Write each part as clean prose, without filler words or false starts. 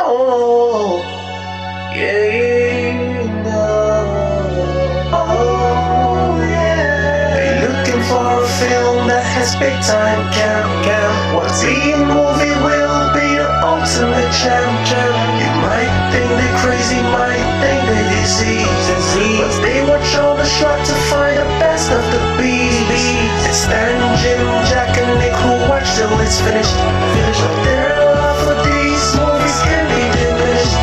Oh, yeah, oh, yeah. They looking for a film that has big time count. What B-movie will be the ultimate champ? You might think they're crazy, might think they're diseased, but they watch all the shots to find the best of the beats. It's Stan, Jim, Jack, and Nick who watch till it's finished. But their love for these movies can be diminished.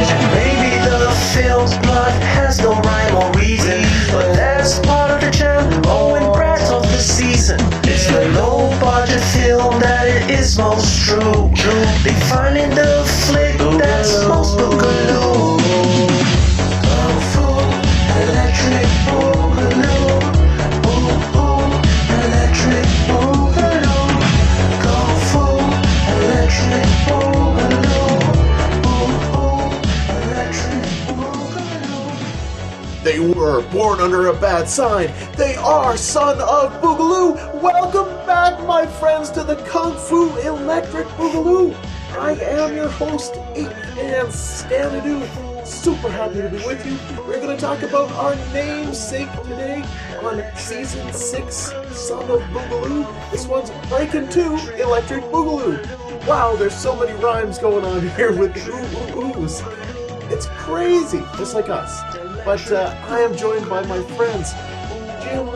And maybe the film's plot has no rhyme or reason, but that's part of the jam. Owen Brad's of the season. It's the low-budget film that it is most true. They find in the flick that's most Boogaloo. Kung Fu, electric Boogaloo. Ooh, ooh, electric Boogaloo. Kung Fu, electric Boogaloo. Ooh, ooh, electric Boogaloo. They were born under a bad sign. They are son of Boogaloo. Welcome back, my friends, to the Kung Fu Electric Boogaloo. I am your host, 8-Man Stanadu. Super happy to be with you. We're going to talk about our namesake today on Season 6, Son of Boogaloo. This one's Breakin 2, Electric Boogaloo. Wow, there's so many rhymes going on here with the ooh-ooh-oohs. It's crazy, just like us. But I am joined by my friends, Jim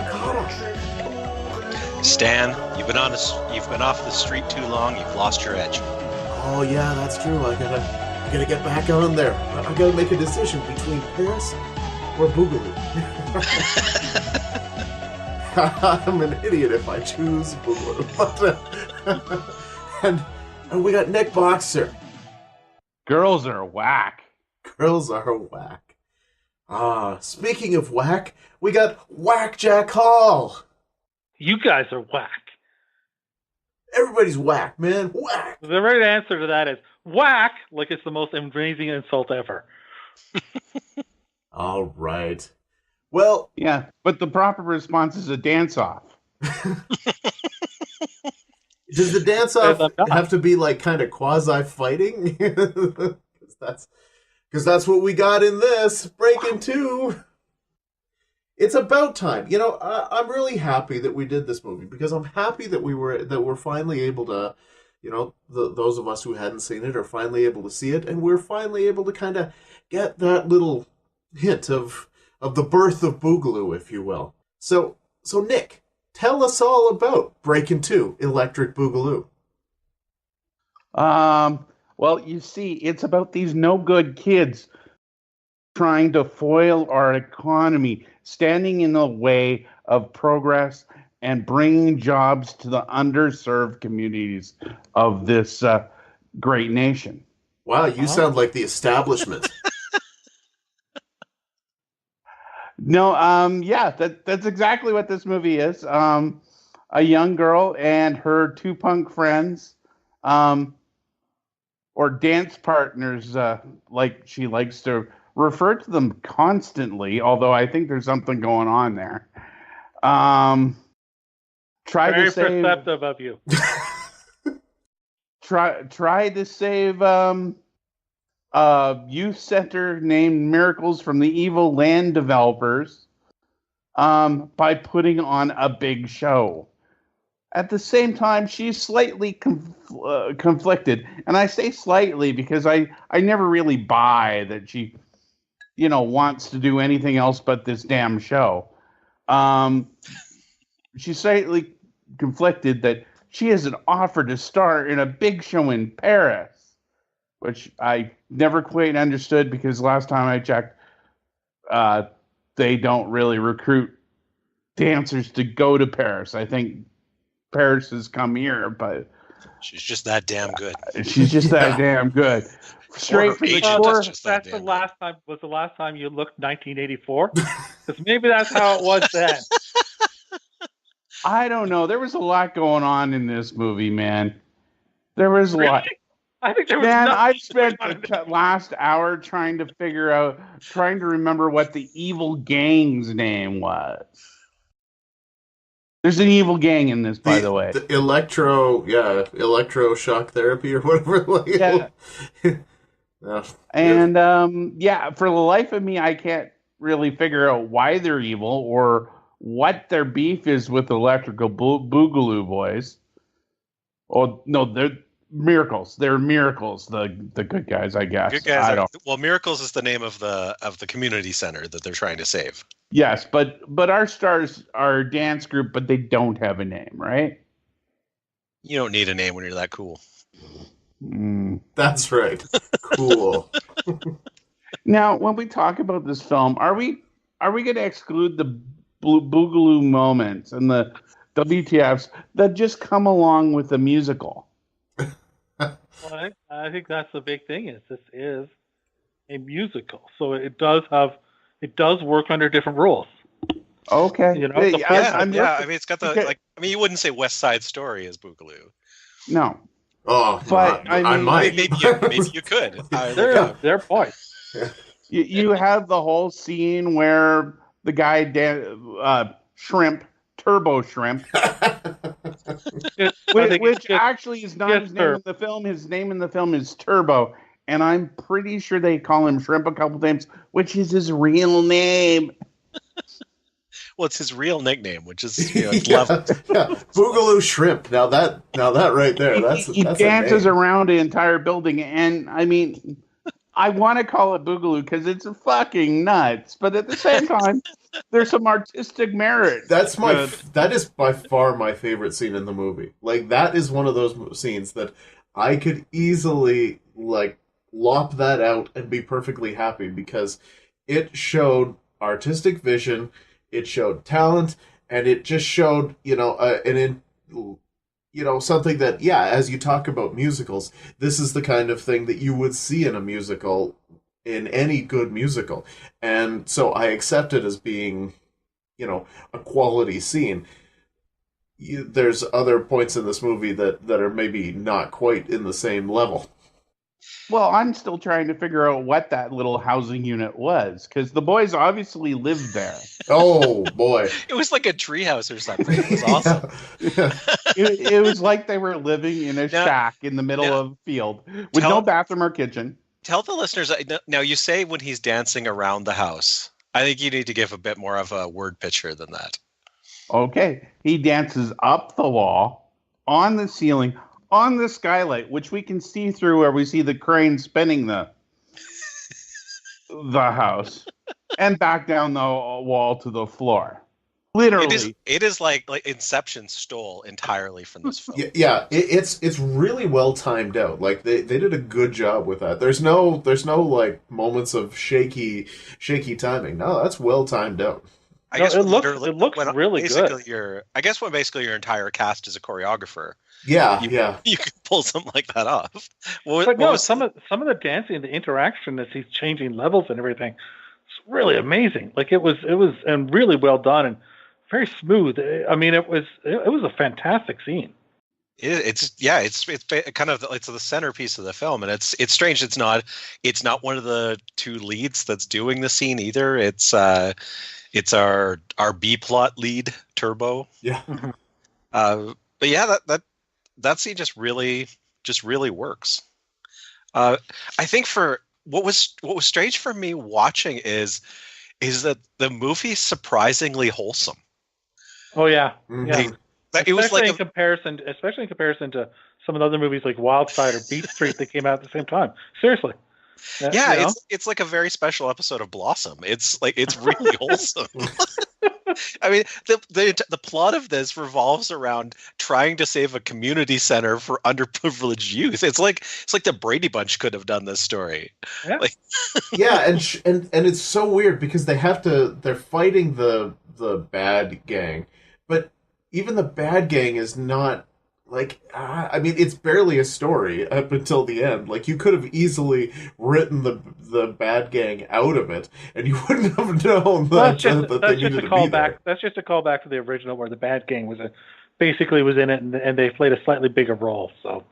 Cotta. Stan, you've been off the street too long. You've lost your edge. Oh yeah, that's true. I gotta get back on there. I gotta make a decision between Paris or Boogaloo. I'm an idiot if I choose Boogaloo. And we got Nick Boxer. Girls are whack. Girls are whack. Speaking of whack, we got Whack Jack Hall. You guys are whack. Everybody's whack, man. Whack. The right answer to that is whack, like it's the most amazing insult ever. All right. Well, Yeah, but the proper response is a dance-off. does the dance-off have to be like kind of quasi-fighting? Because that's what we got in this Breakin' 2. It's about time. You know, I'm really happy that we did this movie because I'm happy that we're finally able to, you know, those of us who hadn't seen it are finally able to see it, and we're finally able to kind of get that little hint of the birth of Boogaloo, if you will. So Nick, tell us all about Breakin' 2, Electric Boogaloo. Well, you see, it's about these no-good kids trying to foil our economy, standing in the way of progress and bringing jobs to the underserved communities of this great nation. Wow, you sound like the establishment. No, yeah, that's exactly what this movie is. A young girl and her two punk friends, or dance partners, like she likes to refer to them constantly, although I think there's something going on there. Very perceptive of you. Try to save a youth center named Miracles from the evil land developers by putting on a big show. At the same time, she's slightly conflicted, and I say slightly because I never really buy that she, you know, wants to do anything else but this damn show. She's slightly conflicted that she has an offer to star in a big show in Paris, which I never quite understood because last time I checked, they don't really recruit dancers to go to Paris. I think Paris has come here, but She's just that damn good. she's just that damn good. Straight from the agent core. is just that That's the damn last time. Was the last time you looked 1984? Because maybe that's how it was then. I don't know. There was a lot going on in this movie, man. There was a lot. I think there was. Man, nothing I going spent on in the last hour trying to remember what the evil gang's name was. There's an evil gang in this, by the way. The electroshock therapy or whatever. Like, Yeah. No. And for the life of me, I can't really figure out why they're evil or what their beef is with the electrical Boogaloo boys. Oh no, they're miracles. They're miracles. The good guys, I guess. Good guys. Well, Miracles is the name of the community center that they're trying to save. Yes, but our stars are a dance group, but they don't have a name, right? You don't need a name when you're that cool. That's right. Cool. Now, when we talk about this film, are we going to exclude the Boogaloo moments and the WTFs that just come along with the musical? Well, I think that's the big thing. Is this is a musical, so it does work under different rules. Okay. You know, I mean, it's got the you wouldn't say West Side Story is Boogaloo. No. Oh, but I might. Maybe you could. They're boys. You have the whole scene where the guy Turbo Shrimp, which actually is not his name in the film. His name in the film is Turbo, and I'm pretty sure they call him Shrimp a couple times, which is his real name. Well, it's his real nickname, which is it's level. Boogaloo Shrimp. Now that right there, he dances around the entire building, and I mean, I want to call it Boogaloo because it's fucking nuts, but at the same time, there's some artistic merit. That is by far my favorite scene in the movie. Like, that is one of those scenes that I could easily like lop that out and be perfectly happy because it showed artistic vision. It showed talent, and it just showed, something that, as you talk about musicals, this is the kind of thing that you would see in a musical, in any good musical. And so I accept it as being, a quality scene. There's other points in this movie that are maybe not quite in the same level. Well, I'm still trying to figure out what that little housing unit was, because the boys obviously lived there. Oh, boy. It was like a treehouse or something. It was awesome. Yeah. It was like they were living in a shack in the middle of a field with no bathroom or kitchen. Tell the listeners, now you say when he's dancing around the house. I think you need to give a bit more of a word picture than that. Okay. He dances up the wall, on the ceiling, on the skylight, which we can see through where we see the crane spinning the house, and back down the wall to the floor. Literally. It is like Inception stole entirely from this film. Yeah, it's really well timed out. Like they did a good job with that. There's no like moments of shaky timing. No, that's well timed out. I guess it looks really good. I guess when basically your entire cast is a choreographer. Yeah, you can pull something like that off. Some of the dancing, the interaction as he's changing levels and everything, it's really amazing. Like it was and really well done and very smooth. I mean, it was a fantastic scene. It's kind of it's the centerpiece of the film, and it's strange. It's not one of the two leads that's doing the scene either. It's our B plot lead, Turbo. Yeah. But yeah, that scene just really works. I think for what was strange for me watching is that the movie's surprisingly wholesome. Oh yeah, mm-hmm. Yeah. It was like especially in comparison to some of the other movies like Wild Side or Beat Street that came out at the same time. Seriously. Yeah, it's like a very special episode of Blossom. It's really wholesome. I mean, the plot of this revolves around trying to save a community center for underprivileged youth. It's like the Brady Bunch could have done this story. Yeah, and it's so weird because they're fighting the bad gang, but even the bad gang is not. Like, I mean, it's barely a story up until the end. Like, you could have easily written the bad gang out of it, and you wouldn't have known that they needed to be there. That's just a callback to the original, where the bad gang was basically in it, and they played a slightly bigger role. So,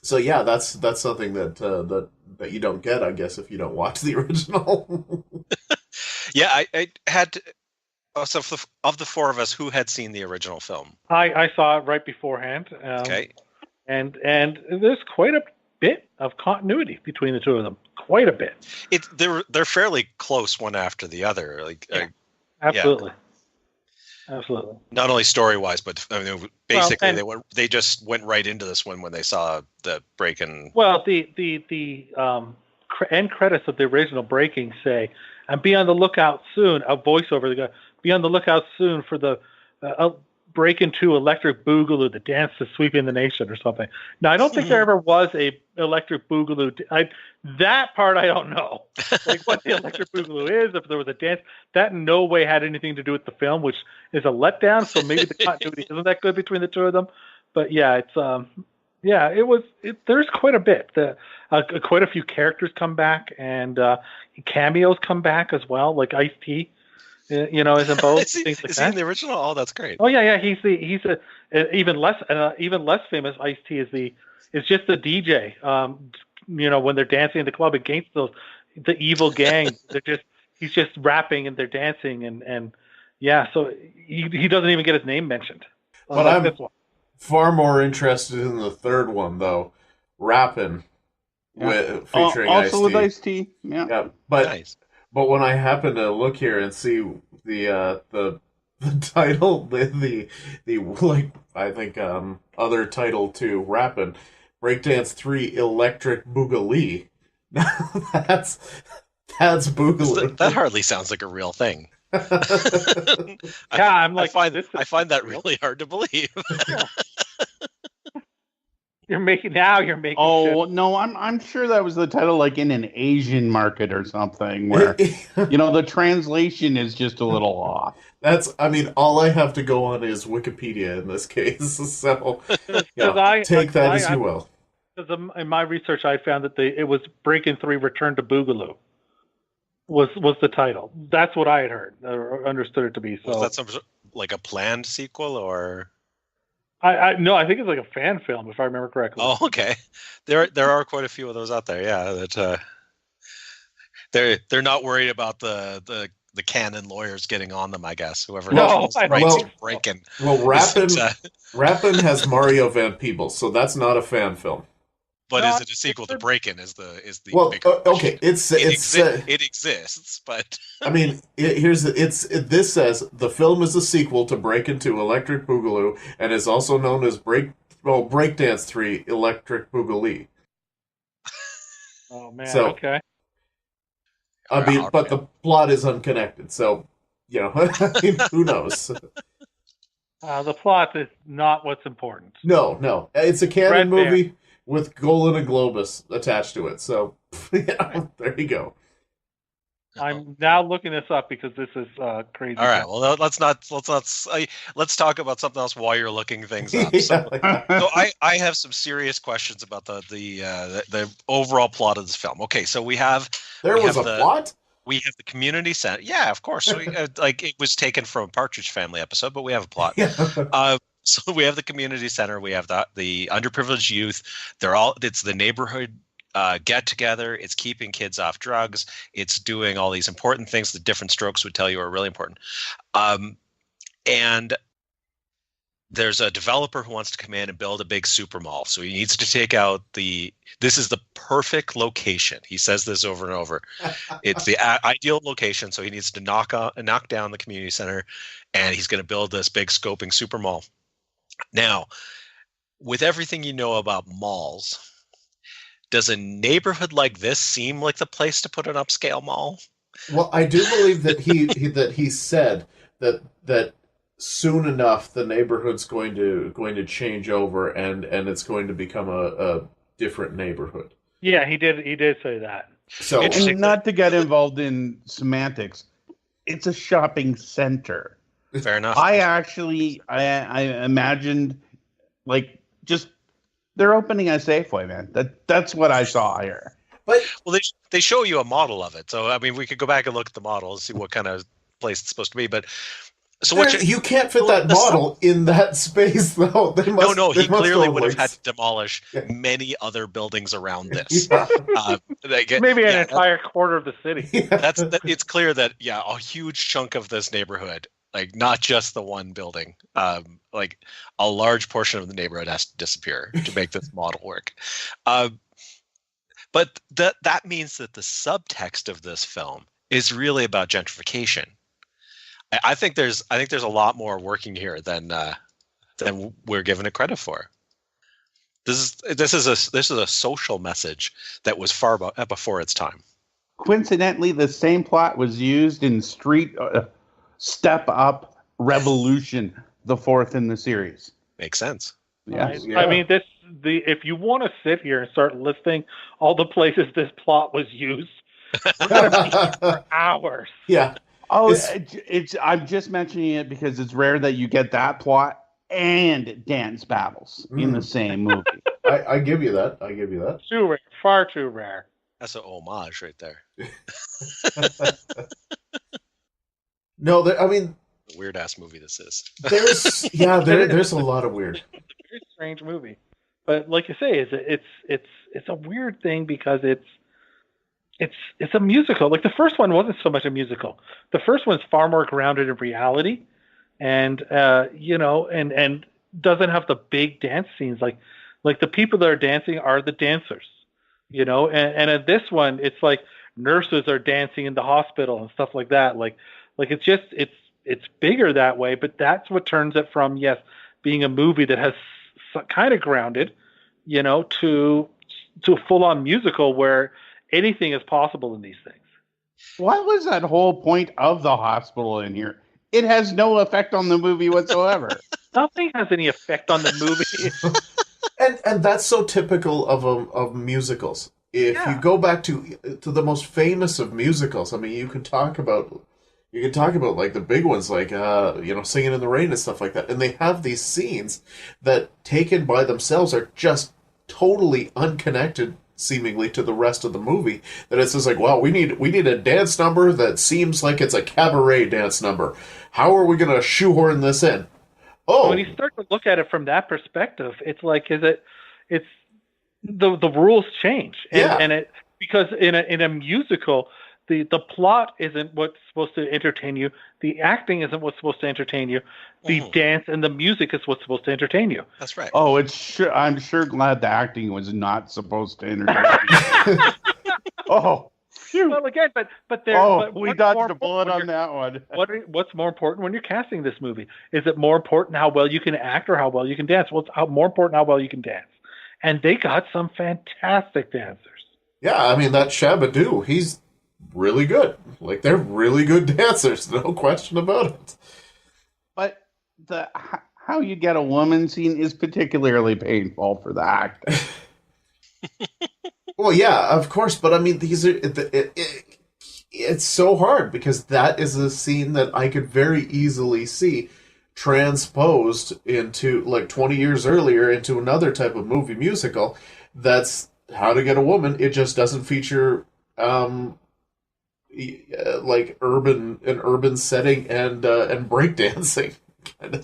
So yeah, that's something that you don't get, I guess, if you don't watch the original. Yeah, I had. Oh, so of the four of us, who had seen the original film? I saw it right beforehand. Okay. And there's quite a bit of continuity between the two of them. Quite a bit. They're fairly close one after the other. Absolutely. Absolutely. Not only story wise, but I mean, basically they just went right into this one when they saw the Breakin. Well, the end credits of the original Breaking say, "And be on the lookout soon." A voiceover. They go, "Be on the lookout soon for the Breakin 2 Electric Boogaloo, the dance to sweeping the nation," or something. Now, I don't think there ever was a Electric Boogaloo. That part I don't know. Like what the Electric Boogaloo is, if there was a dance, that in no way had anything to do with the film, which is a letdown. So maybe the continuity isn't that good between the two of them. But yeah, it's there's quite a bit. Quite a few characters come back, and cameos come back as well, like Ice-T. Is in both. Is he in the original? Oh, that's great. Oh yeah. He's even less famous Ice-T is just the DJ. When they're dancing in the club against the evil gang, he's just rapping and they're dancing and yeah. So he doesn't even get his name mentioned. But I'm far more interested in the third one though, Rappin', featuring Ice-T. Also with Ice-T. Yeah. But. Nice. But when I happen to look here and see the title, the I think other title to Rappin', Breakdance 3 Electric Boogaloo. that's Boogaloo. That hardly sounds like a real thing. I'm like, I find that really hard to believe. You're making. Oh no, I'm sure that was the title, like in an Asian market or something, where the translation is just a little off. All I have to go on is Wikipedia in this case. So take that as you will. Because in my research, I found that it was Breakin' 3 Return to Boogaloo was the title. That's what I had heard or understood it to be. So was that like a planned sequel or? No, I think it's like a fan film, if I remember correctly. Oh, okay. There are quite a few of those out there. Yeah, that they're not worried about the canon lawyers getting on them. I guess whoever writes Breakin'. Well, Rappin' has Mario Van Peebles, so that's not a fan film. But is it a sequel to Breakin'? Is the bigger okay? It exists, but I mean, this says the film is a sequel to Breakin' 2 Electric Boogaloo and is also known as Breakdance 3 Electric Boogaloo. Oh man! So, okay. But the plot is unconnected, so who knows? The plot is not what's important. No, it's a canon movie with Golan and Globus attached to it. So, there you go. I'm now looking this up because this is crazy. All right. Well, let's talk about something else while you're looking things up. So I have some serious questions about the overall plot of this film. Okay, so we have plot. We have the community center. Yeah, of course. So it was taken from a Partridge Family episode, but we have a plot. So we have the community center. We have the underprivileged youth. It's the neighborhood get together. It's keeping kids off drugs. It's doing all these important things that Different Strokes would tell you are really important. And there's a developer who wants to come in and build a big super mall. So he needs to take out this is the perfect location. He says this over and over. It's the ideal location. So he needs to knock down the community center, and he's going to build this big scoping super mall. Now, with everything you know about malls, does a neighborhood like this seem like the place to put an upscale mall? Well, I do believe that he said that soon enough the neighborhood's going to change over and it's going to become a different neighborhood. Yeah, he did say that. So, and not to get involved in semantics, it's a shopping center. Fair enough. I imagined just they're opening a Safeway, man. That's what I saw here. But they show you a model of it. So I mean, we could go back and look at the model and see what kind of place it's supposed to be. But so you can't fit that model in that space, though. He clearly would have had to demolish many other buildings around this. Maybe an entire quarter of the city. It's clear that a huge chunk of this neighborhood Like not just the one building. Like a large portion of the neighborhood has to disappear to make this model work. But that means that the subtext of this film is really about gentrification. I think there's a lot more working here than we're giving it credit for. This is a social message that was far before its time. Coincidentally, the same plot was used in Step Up Revolution, the fourth in the series. Makes sense. Yes. Yeah. I mean, if you want to sit here and start listing all the places this plot was used, we're going to be here for hours. Yeah. Oh, I'm just mentioning it because it's rare that you get that plot and dance battles in the same movie. I give you that. Too rare. Far too rare. That's an homage right there. No, I mean, weird ass movie this is. There's a lot of weird. It's a very strange movie, but like you say, it's a weird thing because it's a musical. Like the first one wasn't so much a musical. The first one's far more grounded in reality, and and doesn't have the big dance scenes. Like the people that are dancing are the dancers, and in this one, it's like nurses are dancing in the hospital and stuff like that. Like it's bigger that way, but that's what turns it from, yes, being a movie that has kind of grounded, to a full-on musical where anything is possible in these things. What was that whole point of the hospital in here? It has no effect on the movie whatsoever. Nothing has any effect on the movie. and that's so typical of musicals. If you go back to the most famous of musicals, I mean, you can talk about like the big ones, like Singing in the Rain and stuff like that, and they have these scenes that, taken by themselves, are just totally unconnected, seemingly, to the rest of the movie. That it's just like, wow, we need a dance number that seems like it's a cabaret dance number. How are we going to shoehorn this in? Oh, when you start to look at it from that perspective, it's like, it's the rules change, because in a musical, the plot isn't what's supposed to entertain you. The acting isn't what's supposed to entertain you. The dance and the music is what's supposed to entertain you. That's right. Oh, I'm sure glad the acting was not supposed to entertain you. Oh, phew. Well, again, but there. Oh, we dodged a bullet on that one. What's more important when you're casting this movie? Is it more important how well you can act or how well you can dance? Well, it's more important how well you can dance. And they got some fantastic dancers. Yeah, I mean, that Shabba-Doo, he's really good. Like, they're really good dancers, no question about it. But how you get a woman scene is particularly painful for the actor. Well, yeah, of course, but I mean, it's so hard because that is a scene that I could very easily see transposed into, like, 20 years earlier into another type of movie musical. That's How to Get a Woman. It just doesn't feature like an urban setting and breakdancing.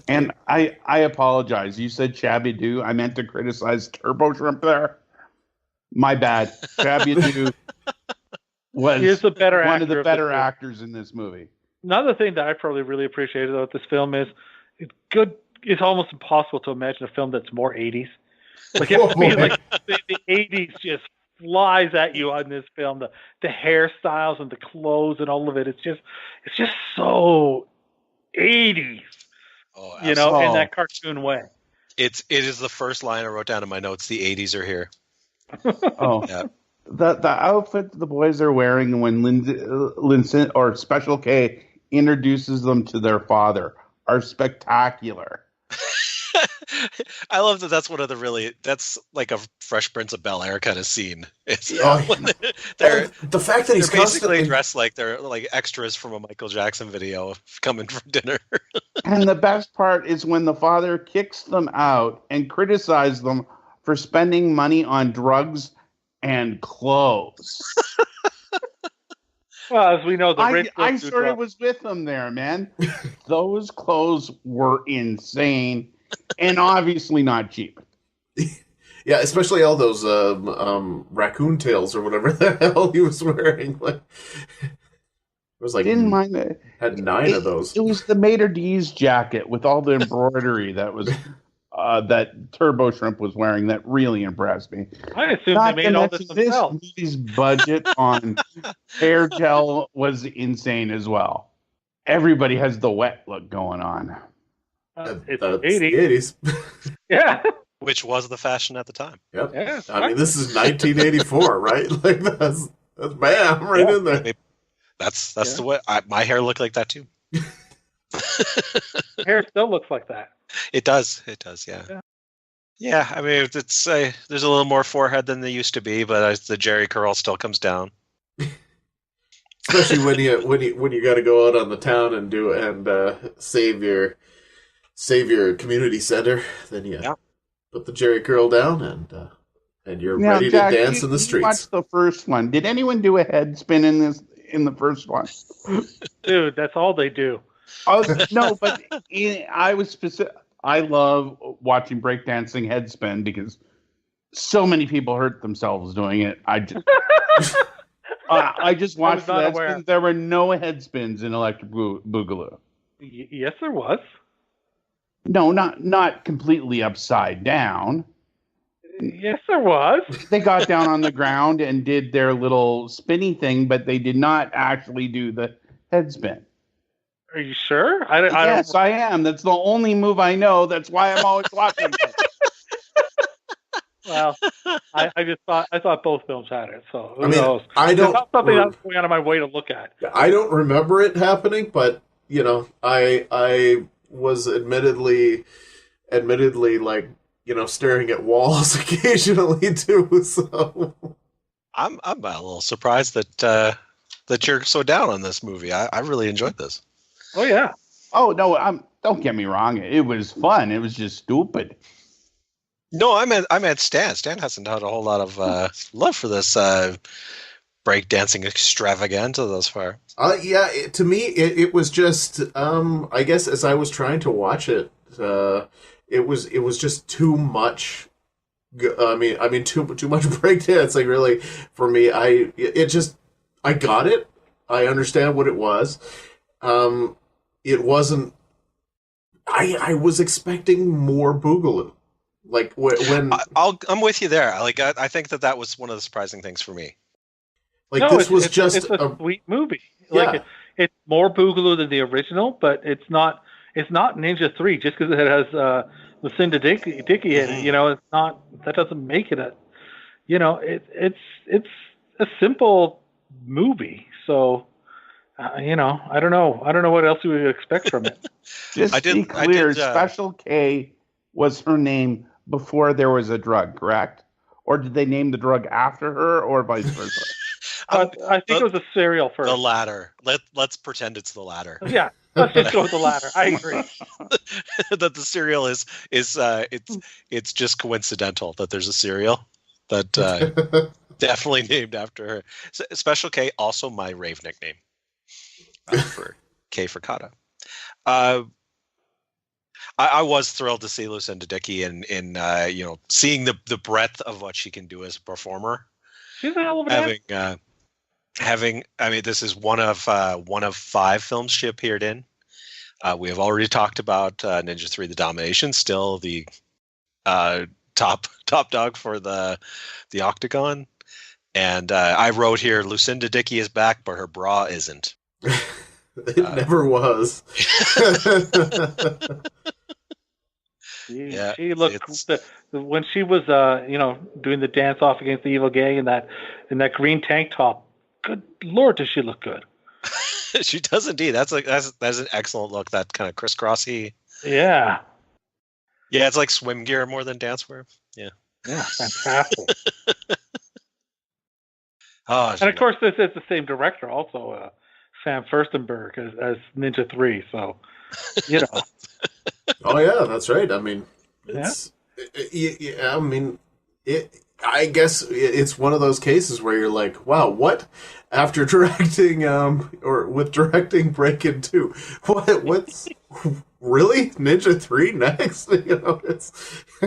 And I apologize. You said Shabby-Doo. I meant to criticize Turbo Shrimp there. My bad. Shabby-Doo was one of the better actors in this movie. Another thing that I probably really appreciated about this film is it's almost impossible to imagine a film that's more 80s. Like, the 80s just flies at you on this film. The hairstyles and the clothes and all of it. It's just so 80s. Oh, in that cartoon way. It is the first line I wrote down in my notes. The 80s are here. Oh, yeah. The outfit the boys are wearing when Lindsay or Special K introduces them to their father are spectacular. I love that. That's like a Fresh Prince of Bel-Air kind of scene. It's the fact that he's basically dressed like they're like extras from a Michael Jackson video coming from dinner. And the best part is when the father kicks them out and criticizes them for spending money on drugs and clothes. Well, as we know, I sort of was with them there, man. Those clothes were insane and obviously not cheap. Yeah, especially all those raccoon tails or whatever the hell he was wearing. Like, was like Didn't mind it. had 9 of those. It was the Mater D's jacket with all the embroidery that was that Turbo Shrimp was wearing that really impressed me. I assume Not they to made all this mention, this themselves. movie's budget on hair gel was insane as well. Everybody has the wet look going on. It's That's 80. the 80s. Yeah. Which was the fashion at the time. Yep. Yeah. I mean, this is 1984, right? Like that's bam right in there. That's the way my hair looked like that too. Hair still looks like that. It does. Yeah. Yeah. I mean, it's there's a little more forehead than there used to be, but the Jerry curl still comes down. Especially when you got to go out on the town and save your community center, then you put the Jerry curl down and you're ready Jack, to dance in the streets. Watch the first one. Did anyone do a head spin in the first one? Dude, that's all they do. No, but I was specific. I love watching breakdancing head spin because so many people hurt themselves doing it. I just watched the head spin. There were no head spins in Electric Boogaloo. Yes, there was. No, not completely upside down. Yes, there was. They got down on the ground and did their little spinny thing, but they did not actually do the head spin. Are you sure? Yes, I am. That's the only move I know. That's why I'm always watching it. Well, I thought both films had it. So who I mean, knows? I don't. It's not something I was going out of my way to look at. I don't remember it happening, but I was admittedly like staring at walls occasionally too. So I'm a little surprised that you're so down on this movie. I really enjoyed this. Oh yeah. Oh no, don't get me wrong. It was fun. It was just stupid. No, I meant Stan. Stan hasn't had a whole lot of love for this breakdancing extravaganza thus far. To me, it was just I guess as I was trying to watch it, it was just too much. I mean, too much breakdancing. Really, for me, I got it. I understand what it was. It wasn't. I was expecting more Boogaloo. Like when I'm with you there. Like I think that was one of the surprising things for me. Like no, this was just it's a sweet movie. Yeah. Like it's more Boogaloo than the original, but it's not Ninja 3 just because it has Lucinda Dickey in it. It's not, that doesn't make it it's a simple movie. So I don't know what else we would expect from it. Just to be clear, Special K was her name before there was a drug, correct? Or did they name the drug after her, or vice versa? I think it was a cereal first. The latter. Let's pretend it's the latter. Yeah, let's just go with the latter. I agree. That the cereal is it's just coincidental that there's a cereal that definitely named after her. Special K, also my rave nickname for K for Kata. I was thrilled to see Lucinda Dickey in seeing the breadth of what she can do as a performer. She's a hell of an this is one of 5 films she appeared in. We have already talked about Ninja 3: The Domination, still the top dog for the Octagon. And I wrote here, Lucinda Dickey is back, but her bra isn't. It never was. She looked when she was doing the dance off against the evil gang in that green tank top. Good Lord, does she look good? She does indeed. That's an excellent look. That kind of crisscrossy. Yeah. Yeah, it's like swim gear more than dance wear. Yeah. Yeah, fantastic. And of course, this is the same director, also Sam Furstenberg as Ninja 3. So, Oh yeah, that's right. I mean, I guess it's one of those cases where you're like, wow, what? After directing directing Breakin 2, what's really Ninja 3 next?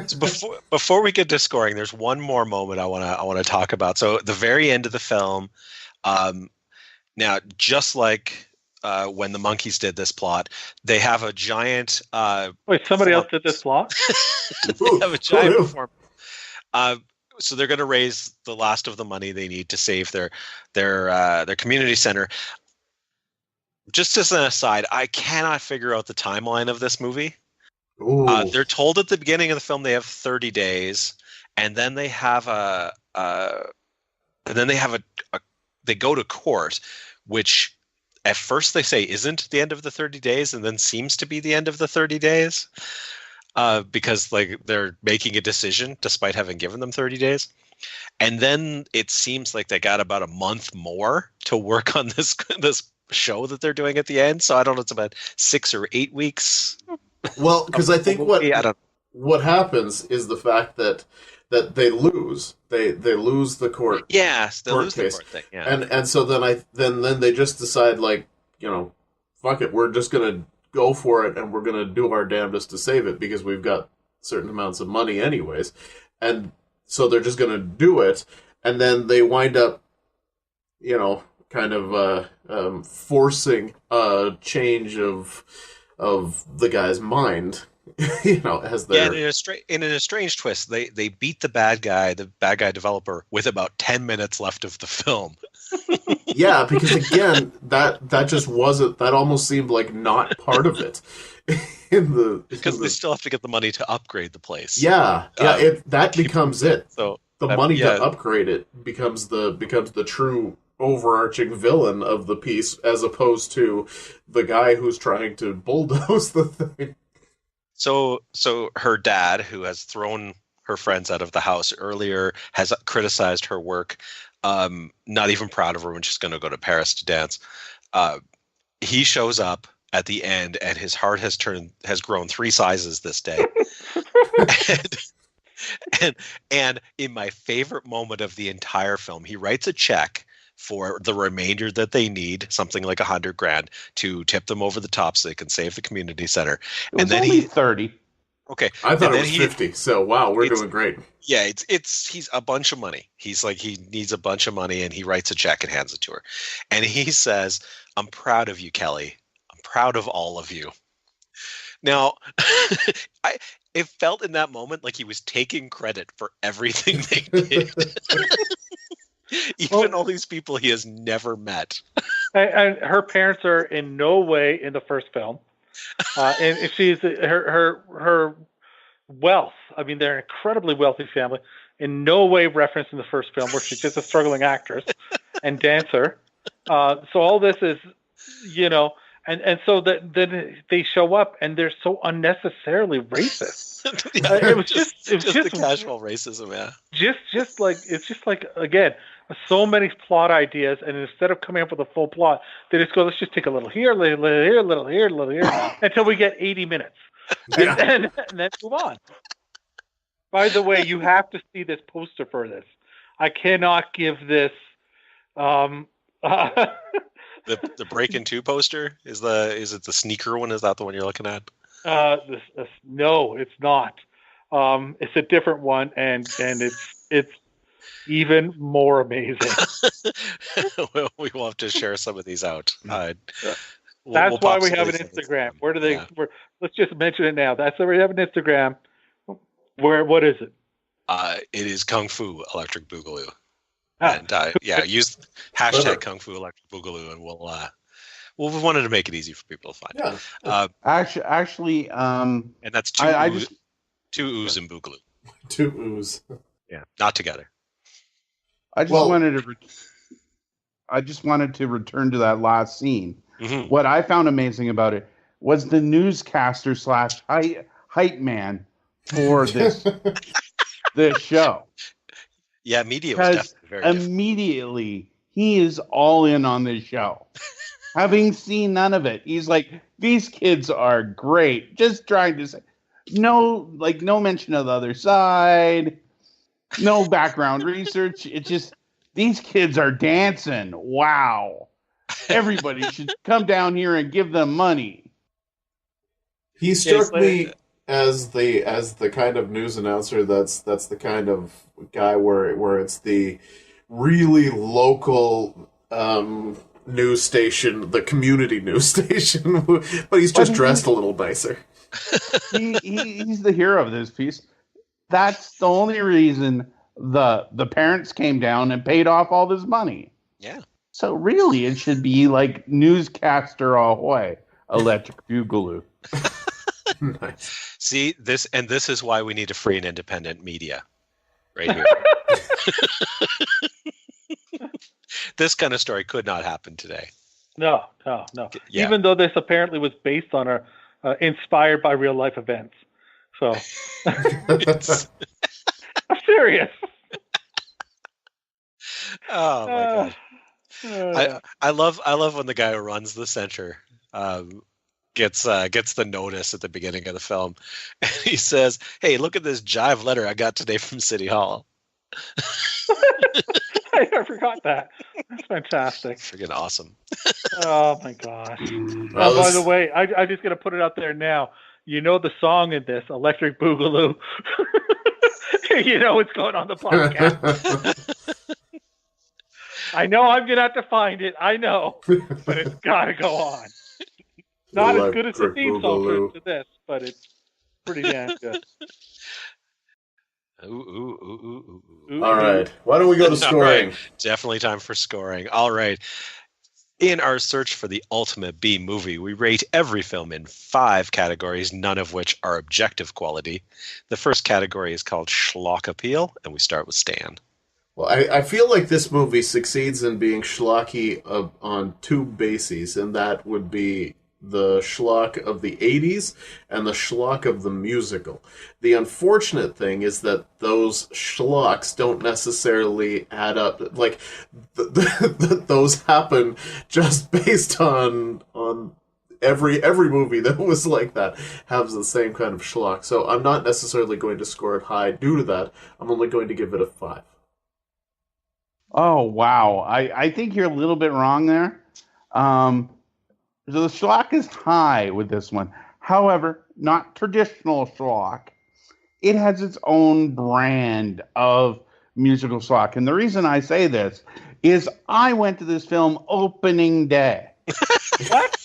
So before we get to scoring, there's one more moment I want to talk about. So at the very end of the film, Now, just like when the monkeys did this plot, they have a giant. Wait, somebody else did this plot? They have a giant knew? performance. So they're going to raise the last of the money they need to save their community center. Just as an aside, I cannot figure out the timeline of this movie. They're told at the beginning of the film they have 30 days, and then they have they go to court, which at first they say isn't the end of the 30 days, and then seems to be the end of the 30 days, because like they're making a decision despite having given them 30 days. And then it seems like they got about a month more to work on this show that they're doing at the end. So I don't know, it's about 6 or 8 weeks. Well, because I think what happens is the fact that they lose. They lose the court. Yes, they lose case. the court thing. Yeah. And so then they just decide, like, fuck it, we're just gonna go for it, and we're gonna do our damnedest to save it because we've got certain amounts of money anyways. And so they're just gonna do it, and then they wind up, kind of forcing a change of the guy's mind. As yeah, in a strange twist, they beat the bad guy developer, with about 10 minutes left of the film. Yeah, because again, that just wasn't. That almost seemed like not part of it. Because they still have to get the money to upgrade the place. Yeah, that becomes it. So the money to upgrade it becomes the true overarching villain of the piece, as opposed to the guy who's trying to bulldoze the thing. So her dad, who has thrown her friends out of the house earlier, has criticized her work. Not even proud of her when she's going to go to Paris to dance. He shows up at the end, and his heart has grown 3 sizes this day. and in my favorite moment of the entire film, he writes a check for the remainder that they need, something like $100,000, to tip them over the top so they can save the community center. And then only 30. Okay, I thought it was 50. So wow, we're doing great. Yeah, he's a bunch of money. He's like, he needs a bunch of money, and he writes a check and hands it to her. And he says, "I'm proud of you, Kelly. I'm proud of all of you." Now, it felt in that moment like he was taking credit for everything they did. Even all these people he has never met. And her parents are in no way in the first film. And she's her wealth. I mean, they're an incredibly wealthy family. In no way referenced in the first film, where she's just a struggling actress and dancer. So all this is, and so then they show up and they're so unnecessarily racist. It was just the casual racism, yeah. Just like again, so many plot ideas, and instead of coming up with a full plot, they just go, let's just take a little here, a little here, a little here, a little here, until we get 80 minutes, and then move on. By the way, you have to see this poster for this. I cannot give this. The Breakin 2 poster is it the sneaker one? Is that the one you're looking at? No, it's not. It's a different one, and it's even more amazing. Well, we will have to share some of these out. That's why we have an Instagram. Where do they? Yeah. Let's just mention it now. That's why we have an Instagram. What is it? It is Kung Fu Electric Boogaloo. And use hashtag Kung Fu Electric Boogaloo, and we wanted to make it easy for people to find. Yeah. Actually, and that's two ooze and Boogaloo. 2 ooze. Yeah, not together. I just wanted to return to that last scene. Mm-hmm. What I found amazing about it was the newscaster / hype man for this show. Yeah, media was definitely very different. Immediately he is all in on this show. Having seen none of it, he's like, these kids are great. Just trying to say no mention of the other side. No background research. It's just, these kids are dancing. Wow. Everybody should come down here and give them money. He struck me as the kind of news announcer that's the kind of guy where it's the really local news station, the community news station, but he's just dressed a little nicer. He's the hero of this piece. That's the only reason the parents came down and paid off all this money. Yeah. So really, it should be like newscaster ahoy, Electric Boogaloo. Nice. See, this is why we need a free and independent media. Right here. This kind of story could not happen today. No. Yeah. Even though this apparently was based on inspired by real life events. So I'm serious. Oh my god! I love when the guy who runs the center gets the notice at the beginning of the film, and he says, "Hey, look at this jive letter I got today from City Hall." I forgot that. That's fantastic. Freaking awesome. Oh my gosh. Well, By the way, I'm just gonna put it out there now. You know the song in this, Electric Boogaloo. You know what's going on the podcast. I know I'm gonna have to find it. I know, but it's gotta go on. Not as good as the theme song to this, but it's pretty damn good. Ooh. All right. Why don't we go to scoring? Right. Definitely time for scoring. All right. In our search for the ultimate B movie, we rate every film in 5 categories, none of which are objective quality. The first category is called schlock appeal, and we start with Stan. Well, I feel like this movie succeeds in being schlocky on 2 bases, and that would be the schlock of the 80s and the schlock of the musical. The unfortunate thing is that those schlocks don't necessarily add up. Like, those happen just based on every movie that was like that has the same kind of schlock. So I'm not necessarily going to score it high due to that. I'm only going to give it a 5. Oh, wow. I think you're a little bit wrong there. So the schlock is high with this one. However, not traditional schlock. It has its own brand of musical schlock. And the reason I say this is I went to this film opening day. What?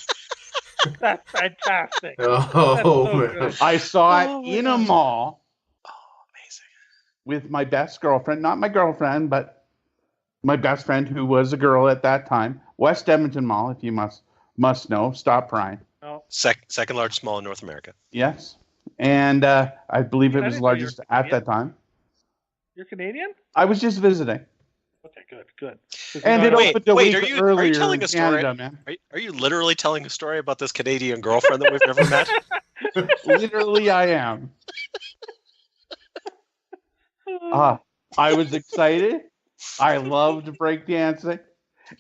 That's fantastic. Oh, That's so man. good. I saw it in a mall. Oh, amazing. With my best girlfriend. Not my girlfriend, but my best friend who was a girl at that time. West Edmonton Mall, if you must know. Stop prying. No. Second largest mall in North America. Yes. And I believe it was didn't know largest you were at that time. You're Canadian? I was just visiting. Okay, good. And it Wait, opened a week are you earlier telling in a story? Canada, man. Are you literally telling a story about this Canadian girlfriend that we've never met? Literally, I am. I was excited. I loved breakdancing.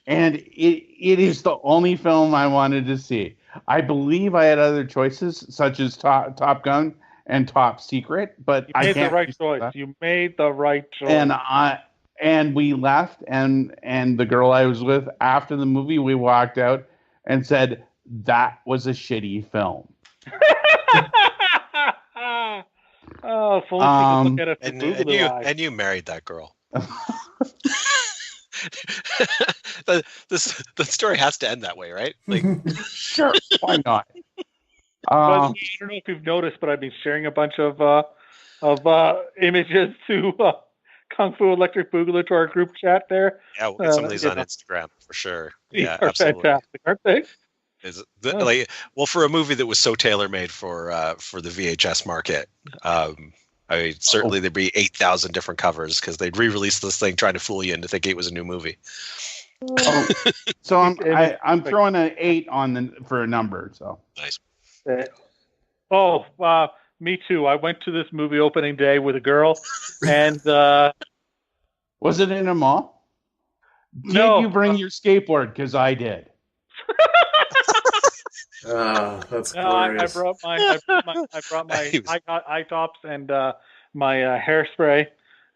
And it is the only film I wanted to see. I believe I had other choices, such as Top Gun and Top Secret, but You I made can't. the right choice. You made the right choice. And we left, and the girl I was with after the movie, we walked out and said that was a shitty film. Oh, if only she could look at it from Boogaloo eyes. and you married that girl. The story has to end that way, right? Like, Sure, why not? But I don't know if you've noticed, but I've been sharing a bunch of images to Kung Fu Electric Boogaloo to our group chat there. yeah, we'll get some of these on know. Instagram for sure. These Yeah, are absolutely. fantastic, aren't they? For a movie that was so tailor-made for the VHS market, certainly there'd be 8,000 different covers because they'd re-release this thing trying to fool you into thinking it was a new movie. So I'm throwing an 8 for a number. So Nice. Me too. I went to this movie opening day with a girl, and was it in a mall? No. Did you bring your skateboard? Because I did. That's no, I glorious. brought my eye tops and my hairspray,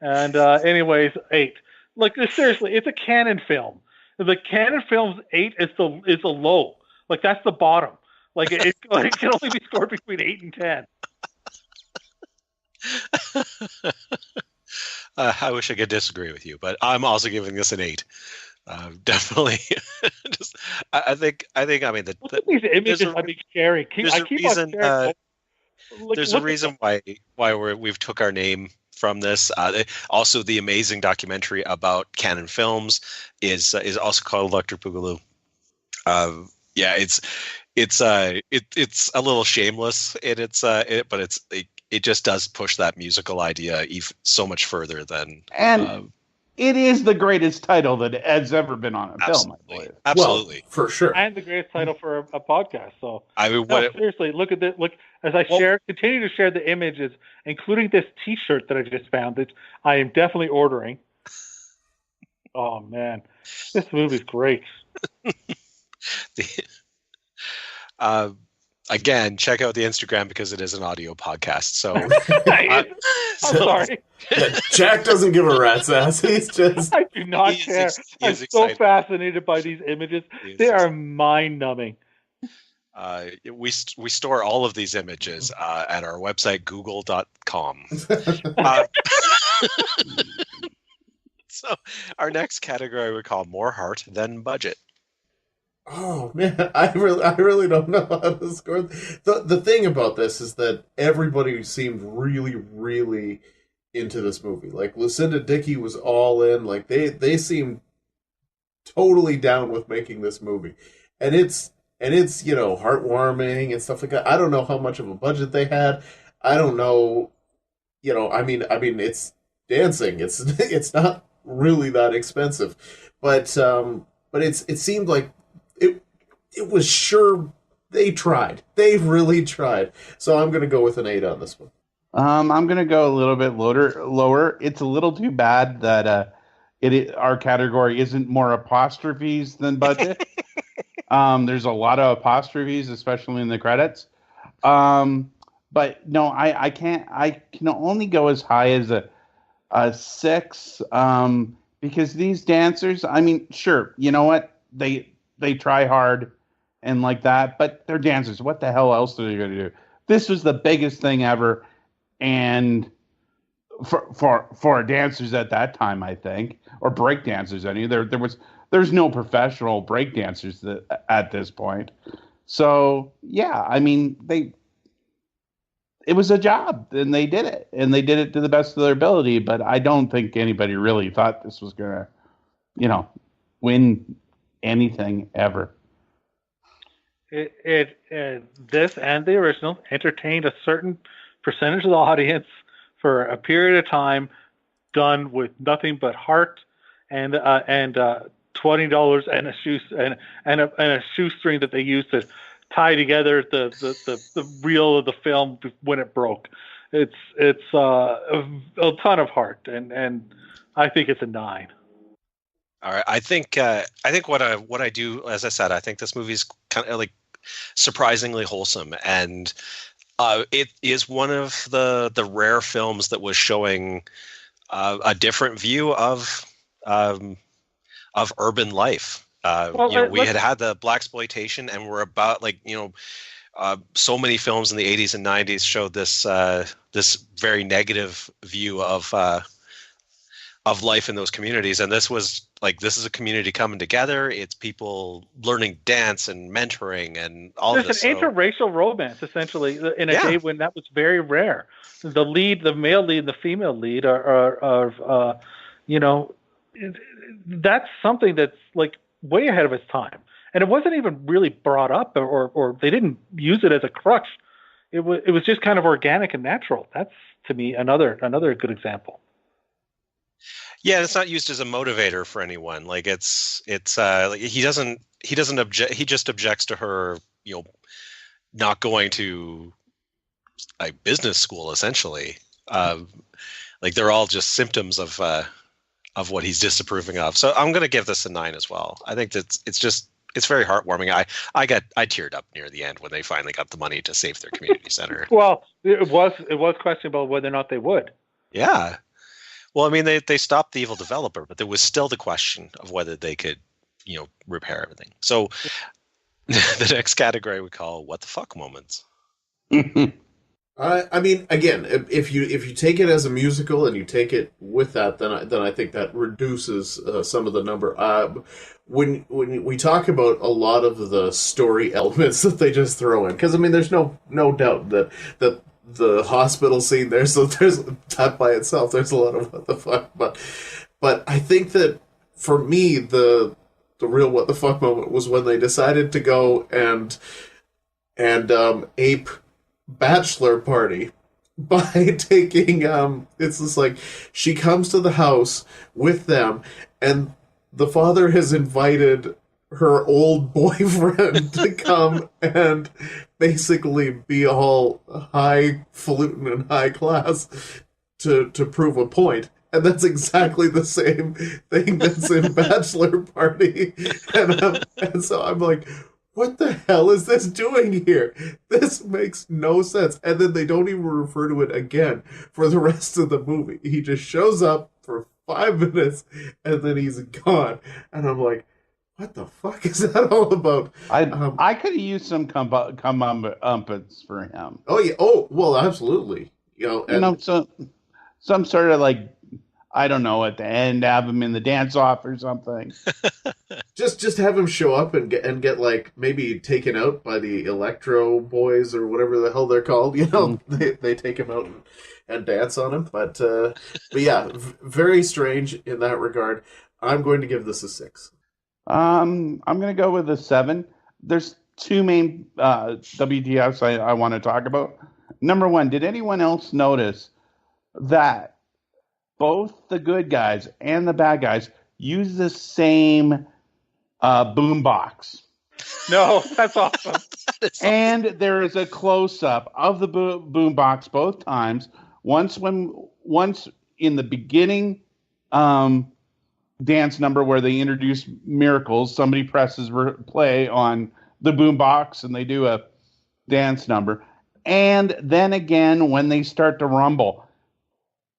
and anyways, 8. Like seriously, it's a Canon film. The Canon film's 8 is the low. Like that's the bottom. Like it can only be scored between 8 and 10. I wish I could disagree with you, but I'm also giving this an 8. Definitely, just I think I mean Look at these images I've been sharing. there's a reason. There's a reason why we've took our name from this. Also, the amazing documentary about Canon Films is also called Electric Boogaloo. Yeah, it's a little shameless in but it just does push that musical idea so much further than. And it is the greatest title that has ever been on a film, I believe. Absolutely, well, for sure, and the greatest title for a podcast. So I mean, seriously, look at this. Look as I continue to share the images, including this T-shirt that I just found. That I am definitely ordering. Oh man, this movie's great. Again, check out the Instagram because it is an audio podcast. So, I'm sorry. Jack doesn't give a rat's ass. He's just. I do not care. I'm so fascinated by these images. They are mind-numbing. We store all of these images at our website, google.com. So, our next category we call More Heart Than Budget. Oh man, I really don't know how to score. The thing about this is that everybody seemed really, really into this movie. Like Lucinda Dickey was all in. Like they seemed totally down with making this movie, and it's heartwarming and stuff like that. I don't know how much of a budget they had. I don't know. I mean, it's dancing. It's not really that expensive, but it seemed like. It was sure they tried. They really tried. So I'm going to go with an 8 on this one. I'm going to go a little bit lower. It's a little too bad that our category isn't more apostrophes than budget. There's a lot of apostrophes, especially in the credits. But no, I can't. I can only go as high as a 6 because these dancers. I mean, sure, you know what they try hard. And like that, but they're dancers. What the hell else are they going to do? This was the biggest thing ever, and for dancers at that time, I think, or break dancers. There's no professional break dancers at this point. So yeah, I mean it was a job, and they did it, to the best of their ability. But I don't think anybody really thought this was going to, win anything ever. This and the original entertained a certain percentage of the audience for a period of time, done with nothing but heart and $20 and a shoestring that they used to tie together the reel of the film when it broke. It's a ton of heart, and I think it's a 9. All right, I think what I do, as I said, I think this movie's kind of like surprisingly wholesome, and it is one of the rare films that was showing a different view of urban life. We had the blaxploitation, and we're about so many films in the 80s and 90s showed this very negative view of life in those communities, and this is a community coming together. It's people learning dance and mentoring and all this. There's an interracial romance, essentially, in a day when that was very rare. The male lead, and the female lead are that's something that's like way ahead of its time, and it wasn't even really brought up, or they didn't use it as a crutch. It was just kind of organic and natural. That's, to me, another good example. Yeah, it's not used as a motivator for anyone. Like he doesn't object. He just objects to her, not going to business school. Essentially, they're all just symptoms of what he's disapproving of. So I'm going to give this a 9 as well. I think that it's very heartwarming. I teared up near the end when they finally got the money to save their community center. Well, it was questionable whether or not they would. Yeah. Well, I mean, they stopped the evil developer, but there was still the question of whether they could, repair everything. So the next category we call What the Fuck Moments. I mean, again, if you take it as a musical and you take it with that, then I think that reduces some of the number. When we talk about a lot of the story elements that they just throw in, because I mean, there's no doubt that the hospital scene there's that by itself. There's a lot of what the fuck, but I think that for me the real what the fuck moment was when they decided to go and ape bachelor party by taking it's just like she comes to the house with them and the father has invited her old boyfriend to come and basically be all highfalutin and high class to prove a point. And that's exactly the same thing that's in Bachelor Party. And so I'm like, what the hell is this doing here? This makes no sense. And then they don't even refer to it again for the rest of the movie. He just shows up for 5 minutes and then he's gone. And I'm like, what the fuck is that all about? I could have used some comeuppance for him. Oh yeah. Oh well, absolutely. So some sort of like, I don't know, at the end have him in the dance off or something. Just have him show up and get like maybe taken out by the Electro Boys or whatever the hell they're called. They take him out and dance on him. But yeah, very strange in that regard. I'm going to give this a 6. I'm going to go with a 7. There's two main WTFs I want to talk about. Number one, did anyone else notice that both the good guys and the bad guys use the same boom box? No, that's awesome. And there is a close-up of the boom box both times. Once in the beginning dance number where they introduce Miracles, somebody presses play on the boom box and they do a dance number. And then again, when they start to rumble,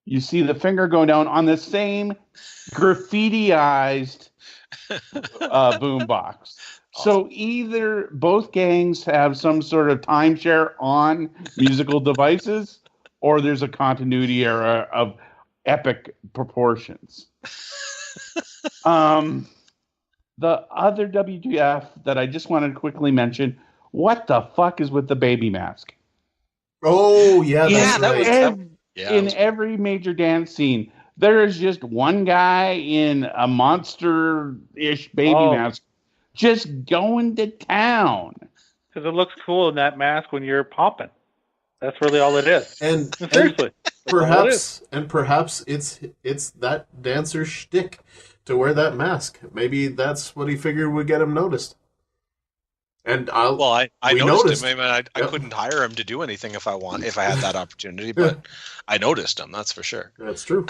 you see the finger go down on the same graffitiized boombox. So either both gangs have some sort of timeshare on musical devices, or there's a continuity error of epic proportions. The other WTF that I just wanted to quickly mention, what the fuck is with the baby mask? Oh, yeah, that's right. In every major dance scene, there is just one guy in a monster-ish baby mask just going to town. Because it looks cool in that mask when you're popping. That's really all it is. And seriously, perhaps it's that dancer's shtick to wear that mask. Maybe that's what he figured would get him noticed. And I noticed him. I couldn't hire him to do anything if I had that opportunity, but I noticed him. That's for sure. That's true.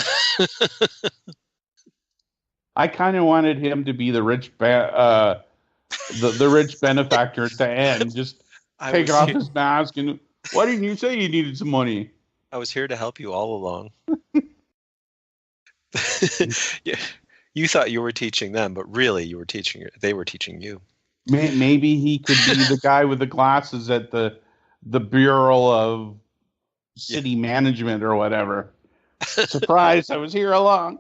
I kind of wanted him to be the rich, the rich benefactor at the end. Just take off his mask and why didn't you say you needed some money? I was here to help you all along. Yeah, you thought you were teaching them, but really they were teaching you. Maybe he could be the guy with the glasses at the Bureau of City Management or whatever. Surprise! I was here along.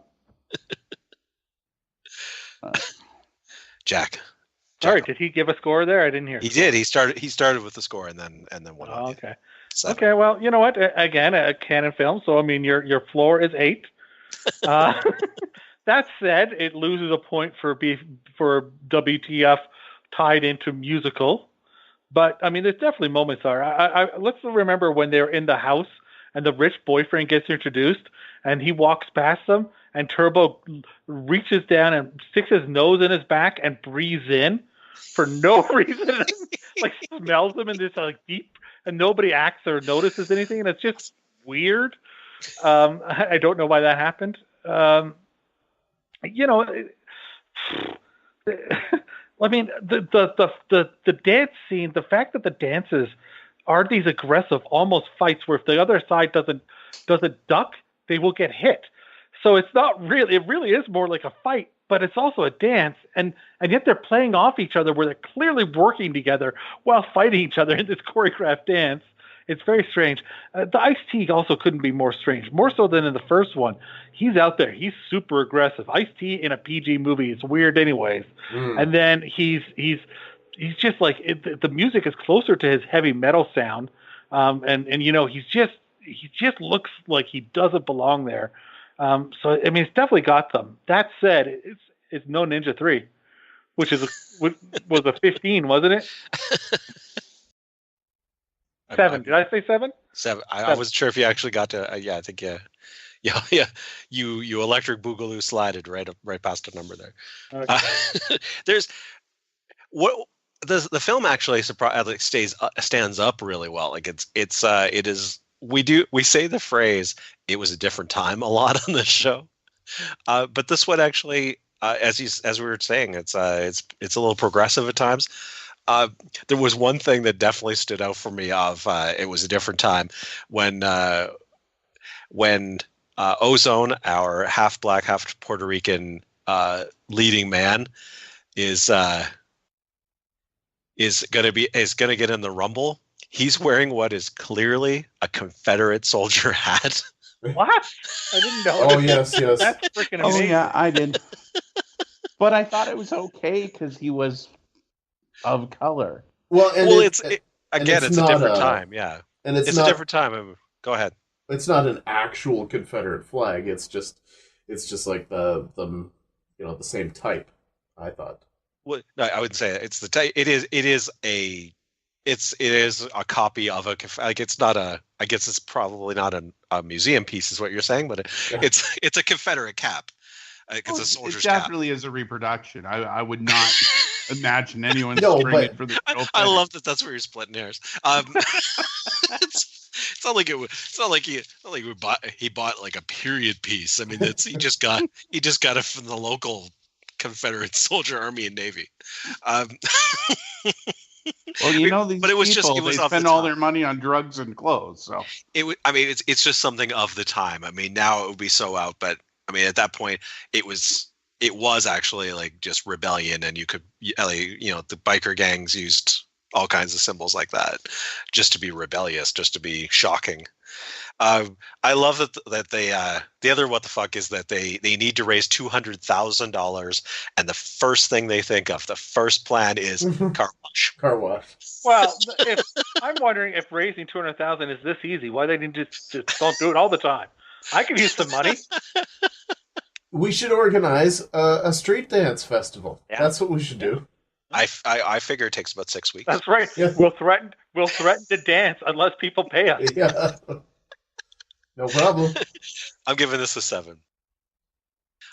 Jack. Sorry, did he give a score there? I didn't hear. He did. He started with the score and then went on. Okay. Okay. Well, you know what? Again, a Canon film. So I mean, your floor is 8. That said, it loses a point for WTF tied into musical. But I mean, there's definitely moments there. Let's remember when they're in the house and the rich boyfriend gets introduced and he walks past them and Turbo reaches down and sticks his nose in his back and breathes in for no reason. Like smells them in this like deep, and nobody acts or notices anything, and it's just weird. I don't know why that happened. You know, I mean, the dance scene, the fact that the dances are these aggressive, almost fights where if the other side doesn't duck, they will get hit. So it's not really, it really is more like a fight, but it's also a dance. And yet they're playing off each other where they're clearly working together while fighting each other in this choreographed dance. It's very strange. The Ice-T also couldn't be more strange, more so than in the first one. He's out there. He's super aggressive. Ice-T in a PG movie is weird anyways. And then he's just like the music is closer to his heavy metal sound, and you know he just looks like he doesn't belong there. So I mean, it's definitely got them. That said, it's no Ninja 3, which was a 15, wasn't it? 7. Did I say 7? 7. I wasn't sure if you actually got to. Yeah, I think yeah. You electric boogaloo slided right past a number there. Okay. There's what the film actually stands up really well. Like it is. We say the phrase "it was a different time" a lot on this show, but this one actually, as we were saying, it's a little progressive at times. There was one thing that definitely stood out for me of it was a different time when Ozone, our half black, half Puerto Rican leading man, is gonna get in the Rumble. He's wearing what is clearly a Confederate soldier hat. What? I didn't know. Oh yes. That's freaking amazing. Oh yeah, I did. But I thought it was okay because he was of color. Well, it's a different time. Yeah, and it's a different time. Go ahead. It's not an actual Confederate flag. It's just like the same type. I thought. Well, no, I wouldn't say it's the type. It is a copy of a, like, it's not a, I guess it's probably not a museum piece is what you're saying, but it's a Confederate cap. It's a soldier's cap. It definitely is a reproduction. I would not imagine anyone string it for the I love that that's where you're splitting hairs. It's not like he bought like a period piece. I mean, he just got it from the local Confederate Soldier Army and Navy. Well, you know, these but it was people, they spend all their money on drugs and clothes. So it's just something of the time. I mean, now it would be so out, but I mean, at that point, it was actually like just rebellion, and you could, the biker gangs used all kinds of symbols like that just to be rebellious, just to be shocking. I love that they the other what the fuck is that they need to raise $200,000, and the first thing they think of, the first plan is car wash. Car wash. Well, I'm wondering if raising 200,000 is this easy. Why they didn't just don't do it all the time? I could use some money. We should organize a street dance festival. Yeah. That's what we should do. I figure it takes about 6 weeks. That's right. Yeah. We'll threaten to dance unless people pay us. Yeah. No problem. I'm giving this a 7.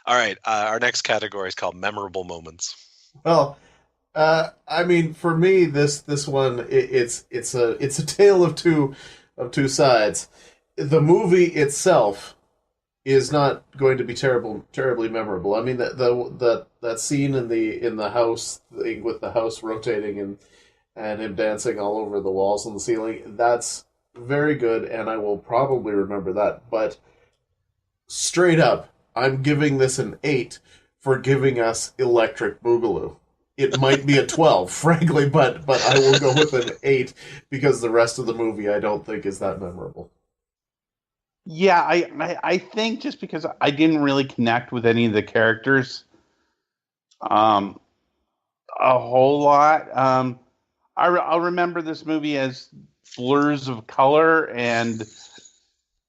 All right. Our next category is called memorable moments. Well, I mean, for me, this one it's a tale of two sides. The movie itself is not going to be terribly memorable. I mean, that scene in the house thing with the house rotating and him dancing all over the walls and the ceiling, that's very good, and I will probably remember that. But straight up, I'm giving this an 8 for giving us Electric Boogaloo. It might be a 12, frankly, but I will go with an 8 because the rest of the movie I don't think is that memorable. Yeah, I think just because I didn't really connect with any of the characters a whole lot. I'll remember this movie as blurs of color and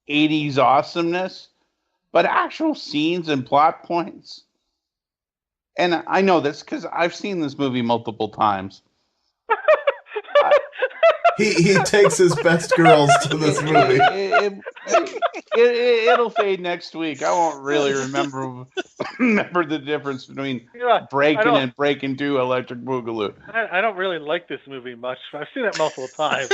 80s awesomeness, but actual scenes and plot points. And I know this because I've seen this movie multiple times. He takes his best girls to this movie. It'll fade next week. I won't really remember the difference between Breakin and Breakin 2 Electric Boogaloo. I don't really like this movie much. I've seen it multiple times.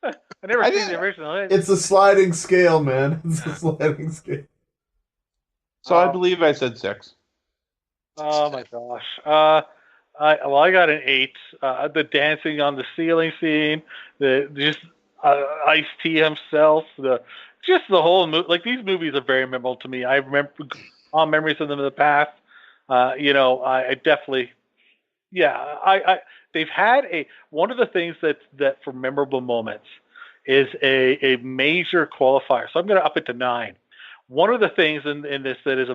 I never seen the original. It's a sliding scale, man. It's a sliding scale. So I believe I said 6. Oh my gosh. I got an 8. The dancing on the ceiling scene, Ice-T himself, the whole movie. Like, these movies are very memorable to me. I remember all memories of them in the past. I definitely, Yeah, they've had one of the things that for memorable moments is a major qualifier. So I'm going to up it to 9. One of the things in this that is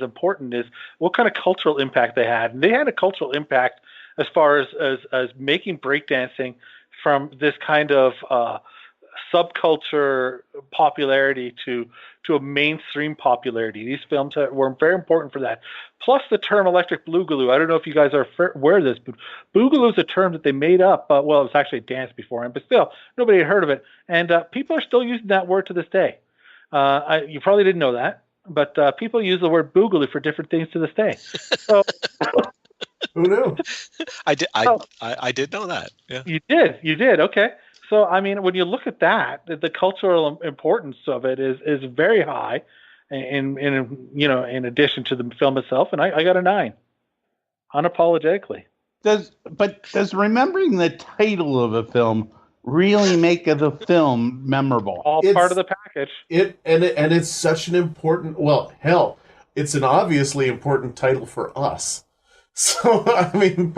important is what kind of cultural impact they had. And they had a cultural impact as far as making breakdancing from this kind of subculture popularity to a mainstream popularity. These films were very important for that. Plus the term electric boogaloo. I don't know if you guys are aware of this, but boogaloo is a term that they made up. Well, it was actually a dance beforehand, but still, nobody had heard of it. And people are still using that word to this day. You probably didn't know that, but people use the word boogaloo for different things to this day. So, who knew? I did know that. Yeah. You did. Okay. So, I mean, when you look at that, the cultural importance of it is very high, in addition to the film itself, and I got a 9, unapologetically. Does remembering the title of a film really make the film memorable? All part of the package. It's such an important. Well, hell, it's an obviously important title for us. So I mean,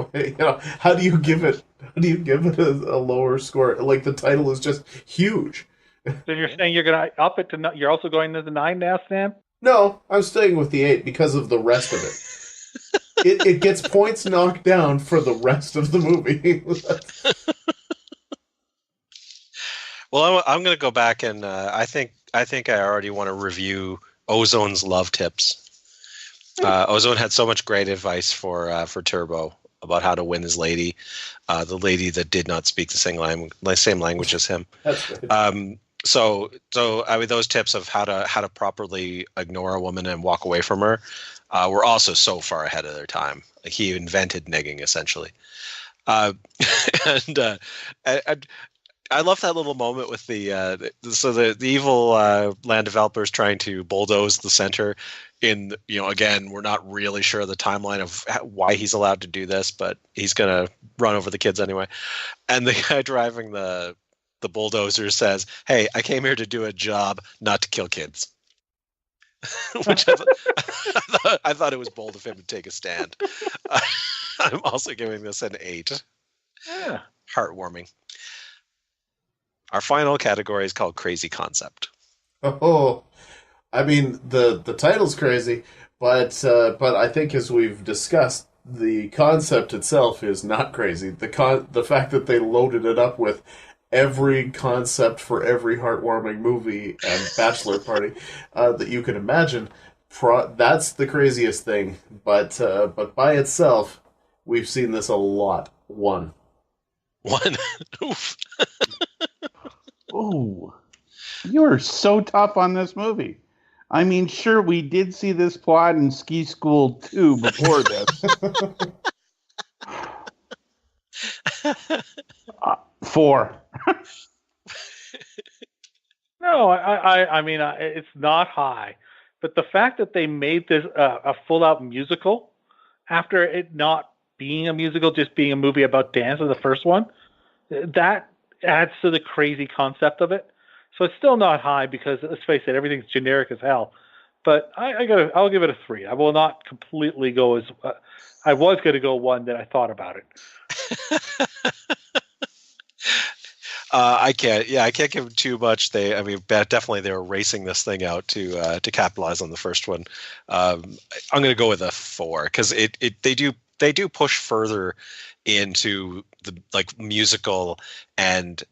how do you give it? How do you give it a lower score? Like the title is just huge. So you're saying you're going to up it to? You're also going to the 9 now, Sam? No, I'm staying with the 8 because of the rest of it. It gets points knocked down for the rest of the movie. Well, I'm going to go back and I think I already want to review Ozone's love tips. Ozone had so much great advice for Turbo about how to win his lady, the lady that did not speak the same language as him. That's right. So I mean, those tips of how to properly ignore a woman and walk away from her were also so far ahead of their time. Like he invented negging essentially, and I love that little moment with the evil land developers trying to bulldoze the center. Again, we're not really sure the timeline of why he's allowed to do this, but he's going to run over the kids anyway. And the guy driving the bulldozer says, "Hey, I came here to do a job, not to kill kids." Which I thought it was bold of him to take a stand. I'm also giving this an 8. Yeah. Heartwarming. Our final category is called Crazy Concept. Oh, I mean the title's crazy, but I think as we've discussed, the concept itself is not crazy. The fact that they loaded it up with every concept for every heartwarming movie and bachelor party that you can imagine, that's the craziest thing. But by itself, we've seen this a lot. 1. Oof. Ooh, you are so tough on this movie. I mean, sure, we did see this plot in Ski School 2 before this. 4. No, I mean, it's not high, but the fact that they made this a full-out musical after it not being a musical, just being a movie about dance in the first one, that adds to the crazy concept of it. So it's still not high because, let's face it, everything's generic as hell. But I'll give it a 3. I will not completely go as I was going to go 1 that I thought about it. I can't give them too much. Definitely they were racing this thing out to capitalize on the first one. I'm going to go with a 4 because they do push further into the musical and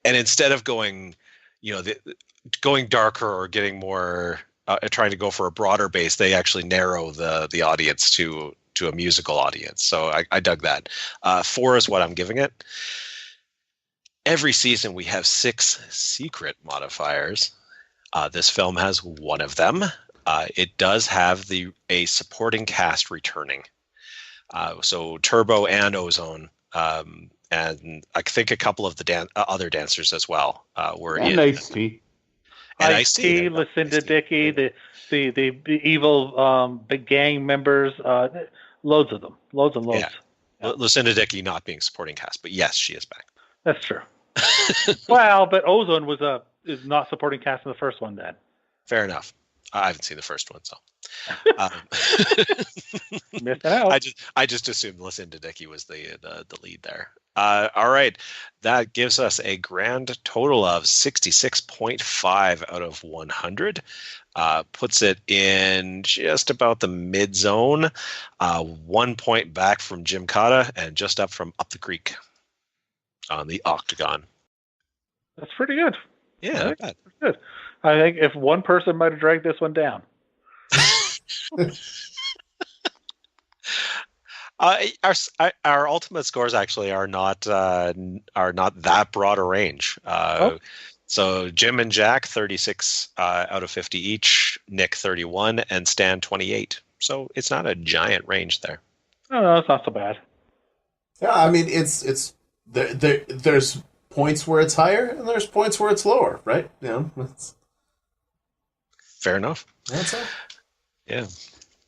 instead of going going darker or getting more trying to go for a broader base, they actually narrow the audience to a musical audience. So I dug that. 4 is what I'm giving it. Every season we have 6 secret modifiers. This film has 1 of them. It does have a supporting cast returning. So Turbo and Ozone, and I think a couple of the other dancers as well were in. And Ice-T. And Ice-T, Lucinda Dickey, the evil big gang members, loads of them, loads and loads. Yeah. Lucinda Dickey not being supporting cast, but yes, she is back. That's true. Well, but Ozone is not supporting cast in the first one then. Fair enough. I haven't seen the first one, so. Um, Missing out. I just assumed Lucinda Dickey was the lead there. All right, that gives us a grand total of 66.5 out of 100. Puts it in just about the mid zone, 1 point back from Jim Cotta and just up from Up the Creek on the Octagon. That's pretty good. Yeah, not bad. Good. I think if one person might have dragged this one down. Our ultimate scores actually are not that broad a range. So Jim and Jack 36 out of 50 each, Nick 31, and Stan 28. So it's not a giant range there. No, it's not so bad. Yeah, I mean it's there's points where it's higher and there's points where it's lower, right? Fair enough. That's all. Yeah.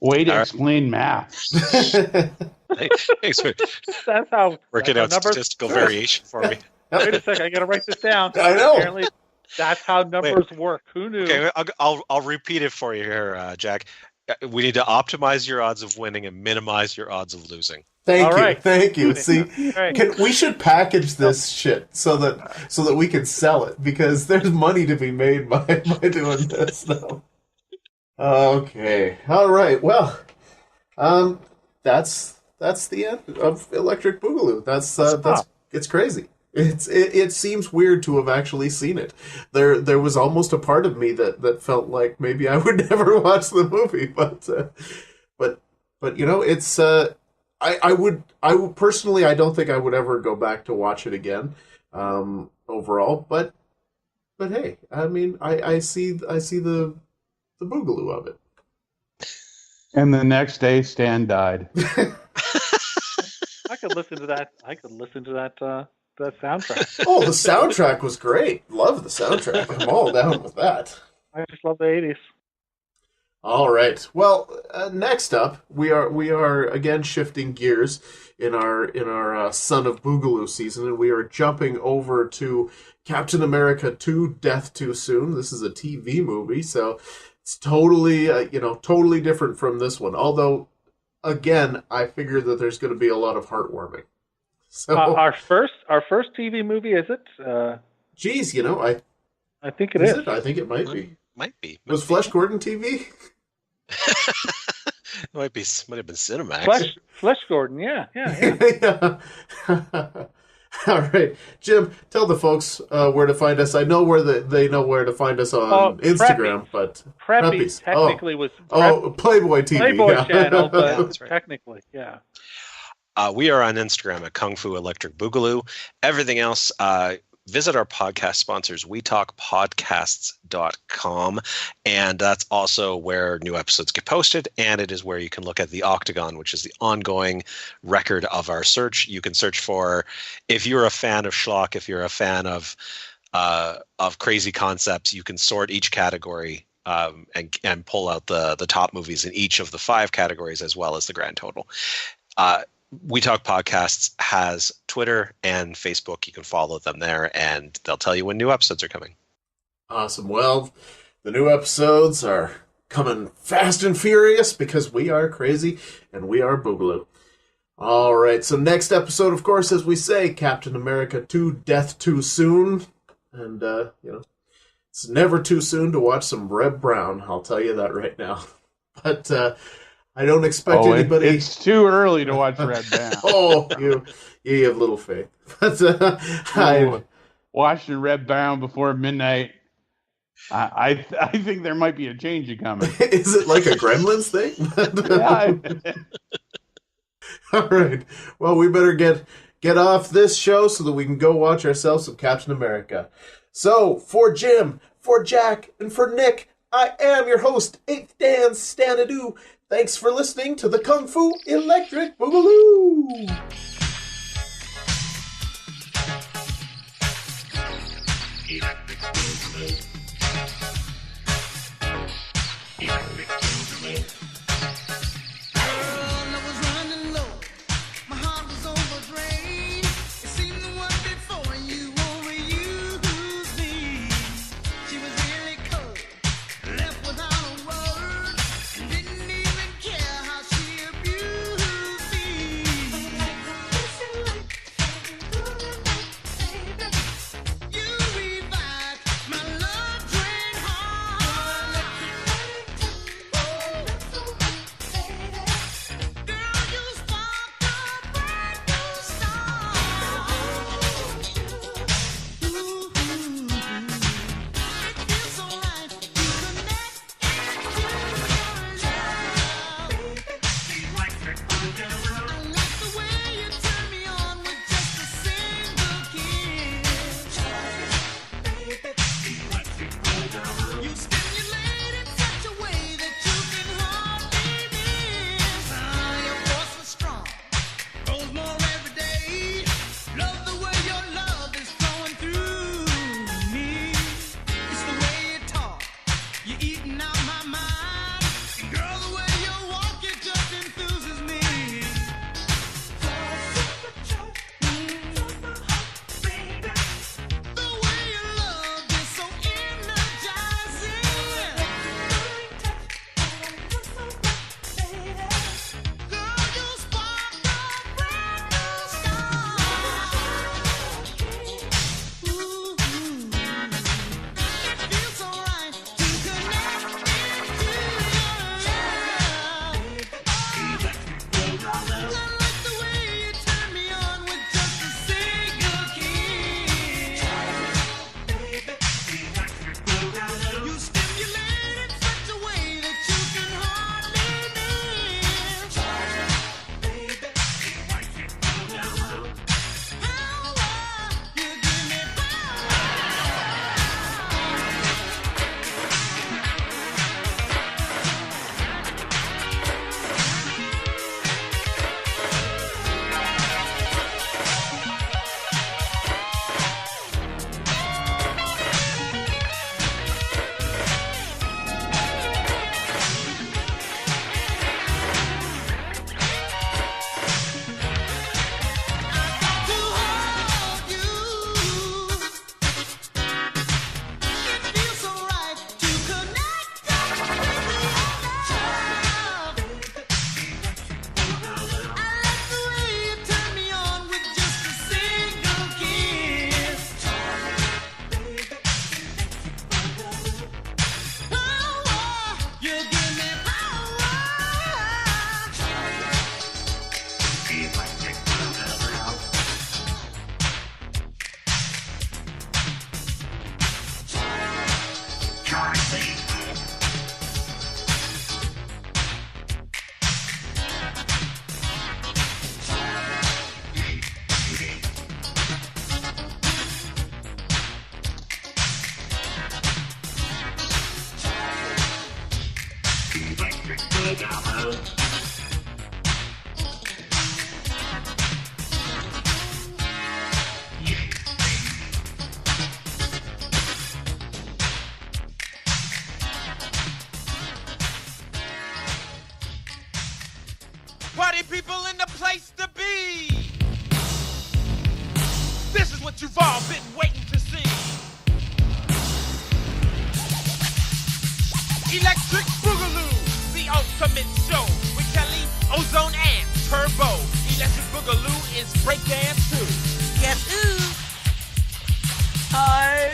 Way to explain math. Thanks for That's how working out statistical variation for me. Wait a second, I got to write this down. I know. Apparently, that's how numbers work. Who knew? Okay, I'll repeat it for you here, Jack. We need to optimize your odds of winning and minimize your odds of losing. Thank you. See, Right. we should package this shit so that we can sell it because there's money to be made by doing this now. Okay. All right. Well, that's the end of Electric Boogaloo. That's it's crazy. It seems weird to have actually seen it. There was almost a part of me that felt like maybe I would never watch the movie, but you know, it's I would personally, I don't think I would ever go back to watch it again overall, but hey, I mean, I see the Boogaloo of it. And the next day, Stan died. I could listen to that. That soundtrack. Oh, the soundtrack was great. Love the soundtrack. I'm all down with that. I just love the 80s. All right. Well, next up, we are again shifting gears in our Son of Boogaloo season, and we are jumping over to Captain America 2: Death Too Soon. This is a TV movie, so it's totally totally different from this one. Although, again, I figure that there's going to be a lot of heartwarming. So our first TV movie, is it? Geez, I think it is. I think it might be. Might be. Was Flesh Gordon TV? It might have been Cinemax. Flesh Gordon, yeah. Yeah. All right, Jim, tell the folks where to find us. I know they know where to find us on Instagram, but Preppies technically was Playboy TV, Playboy channel, but Yeah, that's right. technically, yeah. We are on Instagram at Kung Fu Electric Boogaloo. Everything else, visit our podcast sponsors, wetalkpodcasts.com, and that's also where new episodes get posted, and it is where you can look at the Octagon, which is the ongoing record of our search. You can search for, if you're a fan of schlock, if you're a fan of crazy concepts, you can sort each category and pull out the top movies in each of the 5 categories as well as the grand total. We Talk Podcasts has Twitter and Facebook. You can follow them there, and they'll tell you when new episodes are coming. Awesome. Well, the new episodes are coming fast and furious because we are crazy and we are Boogaloo. All right. So next episode, of course, as we say, Captain America 2: Death Too Soon. And, it's never too soon to watch some Reb Brown. I'll tell you that right now. But, I don't expect anybody. It's too early to watch Red Band. You have little faith. But watching Red Bound before midnight. I think there might be a change coming. Is it like a Gremlins thing? Yeah. All right. Well, we better get off this show so that we can go watch ourselves some Captain America. So, for Jim, for Jack, and for Nick, I am your host, 8th Dan Stanadu. Thanks for listening to the Kung Fu Electric Boogaloo! Didn't is breakdance too. Guess who? Hi.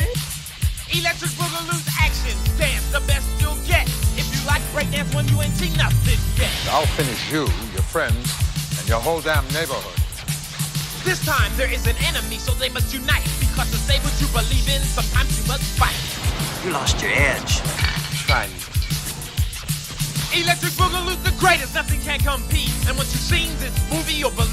Electric Boogaloo's action dance, the best you'll get. If you like breakdance when you ain't seen nothing yet. I'll finish you, your friends, and your whole damn neighborhood. This time there is an enemy, so they must unite. Because to say what you believe in, sometimes you must fight. You lost your edge. Try me. Electric Boogaloo's the greatest, nothing can compete. And once you've seen this movie, you'll believe